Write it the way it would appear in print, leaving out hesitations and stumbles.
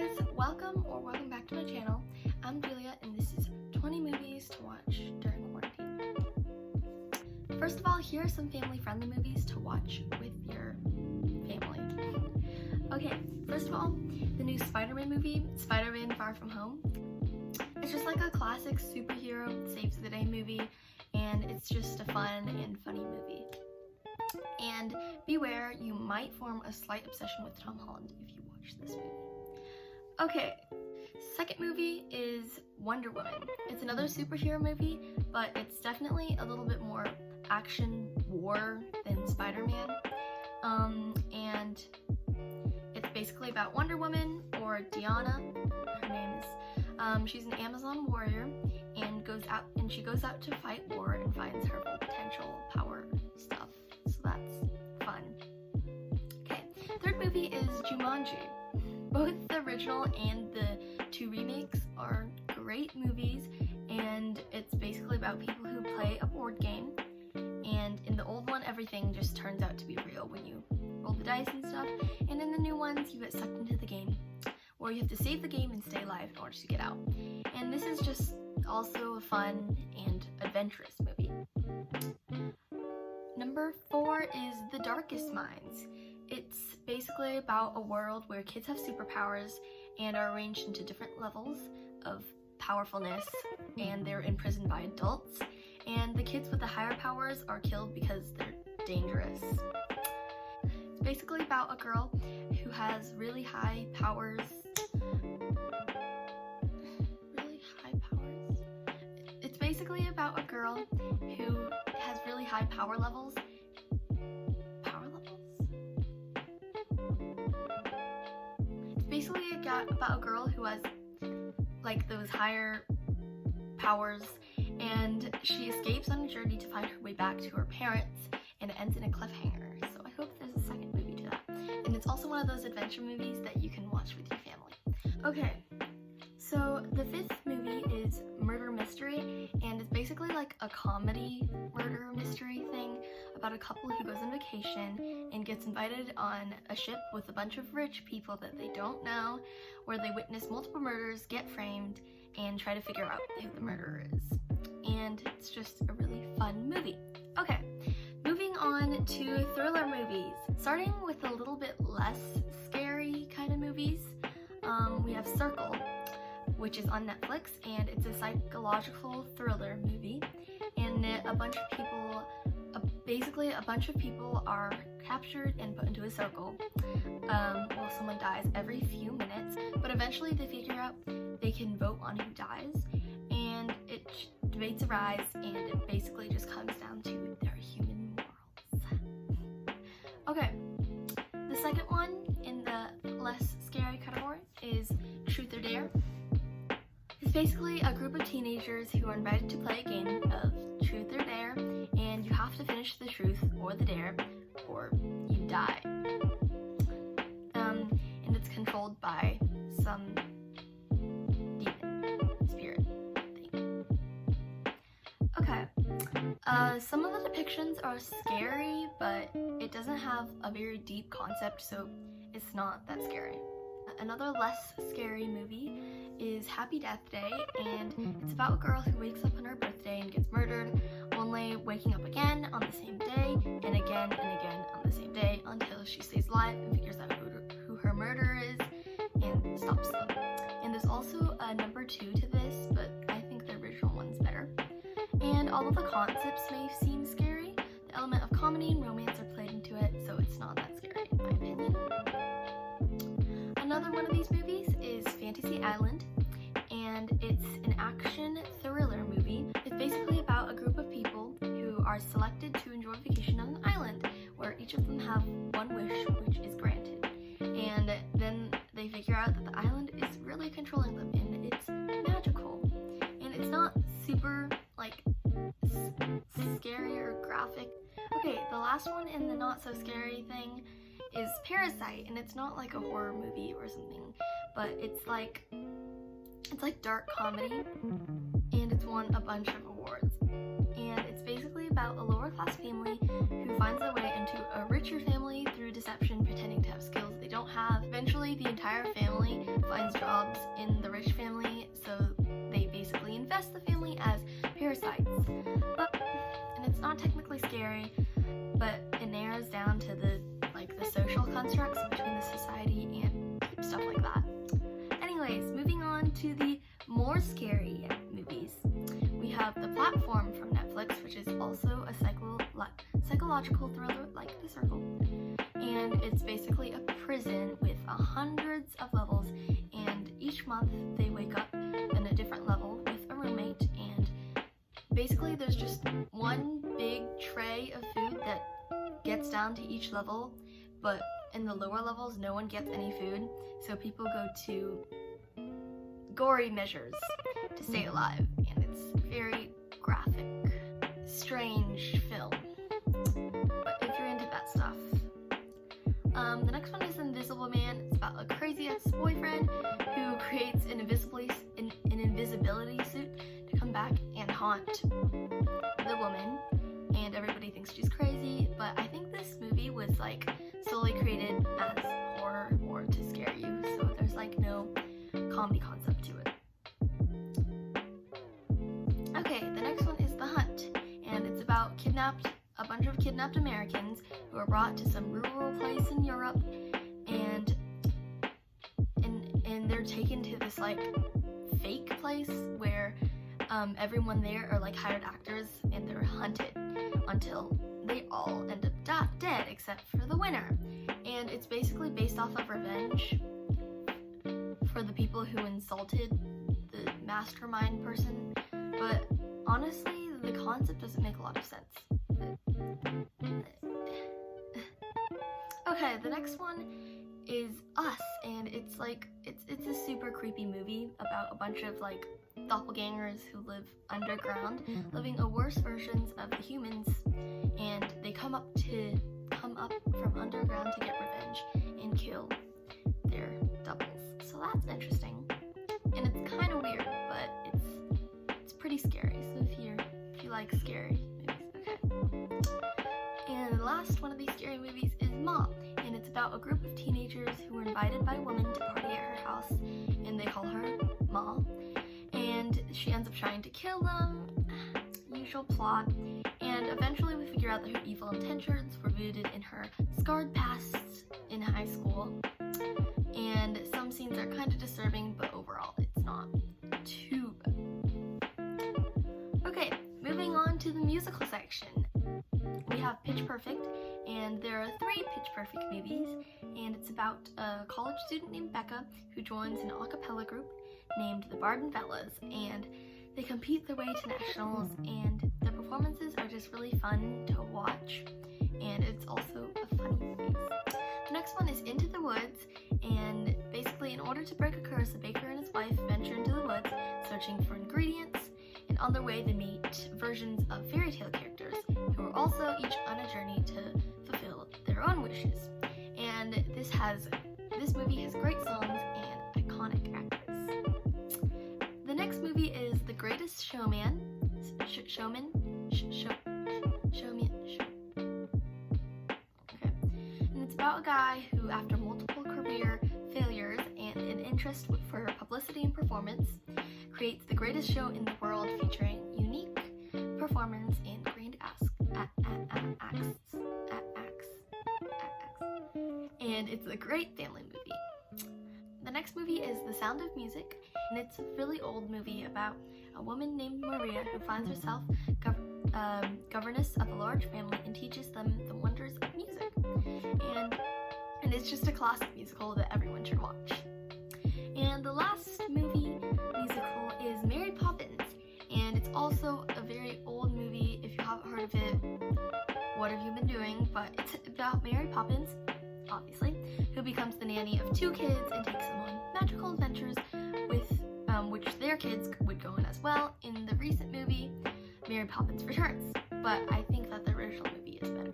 guys, welcome back to my channel. I'm Julia and this is 20 movies to watch during quarantine. First of all, here are some family-friendly movies to watch with your family. Okay, first of all, the new Spider-Man movie, Spider-Man Far From Home. It's just like a classic superhero saves the day movie, and it's just a fun and funny movie. And beware, you might form a slight obsession with Tom Holland if you watch this movie. Okay, second movie is Wonderwoman. It's another superhero movie, but it's definitely a little bit more action war than Spider-Man. And it's basically about Wonder Woman, or Diana, her name is. She's an Amazon warrior and she goes out to fight war and finds her full potential power stuff. So that's fun. Okay, third movie is Jumanji. Both the original and the two remakes are great movies, and it's basically about people who play a board game, and in the old one everything just turns out to be real when you roll the dice and stuff, and in the new ones you get sucked into the game where you have to save the game and stay alive in order to get out. And this is just also a fun and adventurous movie. Number 4 is The Darkest Minds. It's basically about a world where kids have superpowers and are arranged into different levels of powerfulness, and they're imprisoned by adults, and the kids with the higher powers are killed because they're dangerous. It's basically about a girl who has really high powers. It's basically about a girl who has really high power levels. Basically about a girl who has like those higher powers, and she escapes on a journey to find her way back to her parents, and it ends in a cliffhanger. So I hope there's a second movie to that. And it's also one of those adventure movies that you can watch with your family. Okay, so the 5th movie is Murder Mystery, and it's basically like a comedy murder mystery thing about a couple who goes on vacation and gets invited on a ship with a bunch of rich people that they don't know, where they witness multiple murders, get framed, and try to figure out who the murderer is. And it's just a really fun movie. Okay, moving on to thriller movies. Starting with a little bit less scary kind of movies, we have Circle, which is on Netflix, and it's a psychological thriller movie, and a bunch of people are captured and put into a circle while someone dies every few minutes, but eventually they figure out they can vote on who dies, and debates arise, and it basically just comes down to their human morals. Okay, the second one in the less scary category is Truth or Dare. It's basically a group of teenagers who are invited to play a game of Truth or Dare, and you have to finish the truth or the dare, or you die. And it's controlled by some demon spirit thing. Okay, some of the depictions are scary, but it doesn't have a very deep concept, so it's not that scary. Another less scary movie is Happy Death Day, and it's about a girl who wakes up on her birthday and gets murdered, only waking up again on the same day, and again on the same day, until she stays alive and figures out who her murderer is and stops them. And there's also a number 2 to this, but I think the original one's better. And although the concepts may seem scary, the element of comedy and romance are played into it, so it's not that scary in my opinion. Another one of these movies is Fantasy Island, and it's an action thriller movie. It's basically about a group of people who are selected to enjoy vacation on an island, where each of them have one wish which is granted. And then they figure out that the island is really controlling them, and it's magical. And it's not super like scary or graphic. Okay, the last one in the not so scary thing is Parasite, and it's not like a horror movie or something, but it's like dark comedy, and it's won a bunch of awards. And it's basically about a lower class family who finds their way into a richer family through deception, pretending to have skills they don't don't have. Eventually, the entire family finds jobs in the rich family, so they basically infest the family as parasites. And it's not technically scary, but it narrows down to the social constructs between the society and stuff like that. Anyways, moving on to the more scary movies. We have The Platform from Netflix, which is also a psychological thriller like The Circle. And it's basically a prison with hundreds of levels, and each month they wake up in a different level with a roommate, and basically there's just one big tray of food that gets down to each level, but in the lower levels no one gets any food, so people go to gory measures to stay alive, and it's very graphic, strange film, but if you're into that stuff. The next one is Invisible Man. It's about a crazy ex-boyfriend who creates an invisibility suit to come back and haunt the woman, and everybody thinks she's crazy, but I think this movie was solely created as horror or to scare you, so there's no comedy concept to it. Okay, the next one is The Hunt, and it's about a bunch of kidnapped Americans who are brought to some rural place in Europe, and they're taken to this fake place where everyone there are hired actors, and they're hunted until they all end up dead except for the winner. And it's basically based off of revenge for the people who insulted the mastermind person, but honestly the concept doesn't make a lot of sense. Okay, the next one is Us, and it's a super creepy movie about a bunch of doppelgangers who live underground, living a worse versions of the humans, and they come up from underground to get revenge and kill their doubles. So that's interesting, and it's kind of weird, but it's pretty scary. So if you like scary movies, okay. And the last one of these scary movies is Ma, and it's about a group of teenagers who were invited by a woman to party at her house, and they call her Ma, and she ends up trying to kill them. Usual plot, and eventually we figure out that her evil intentions were rooted in her scarred past in high school, and some scenes are kind of disturbing, but overall it's not too bad. Okay, moving on to the musical section. We have Pitch Perfect, and there are 3 Pitch Perfect movies, and it's about a college student named Becca who joins an a cappella group named the Barden Fellas, and they compete their way to nationals, and their performances are just really fun to watch, and it's also a funny movie. The next one is Into the Woods, and basically in order to break a curse, a baker and his wife venture into the woods searching for ingredients, and on their way they meet versions of fairy tale characters who are also each on a journey to fulfill their own wishes. And this movie has great songs and iconic actors. The next movie is The Greatest Showman. Showman. Okay. And it's about a guy who, after multiple career failures and an interest for publicity and performance, creates the greatest show in the world featuring unique performance and grand acts. And it's a great family movie. The next movie is The Sound of Music, and it's a really old movie about a woman named Maria who finds herself governess of a large family and teaches them the wonders of music. And it's just a classic musical that everyone should watch. And the last musical is Mary Poppins, and it's also a very old movie. If you haven't heard of it, what have you been doing? But it's about Mary Poppins, obviously, who becomes the nanny of 2 kids and takes them on magical adventures with which their kids would go on as well in the recent movie Mary Poppins Returns. But I think that the original movie is better.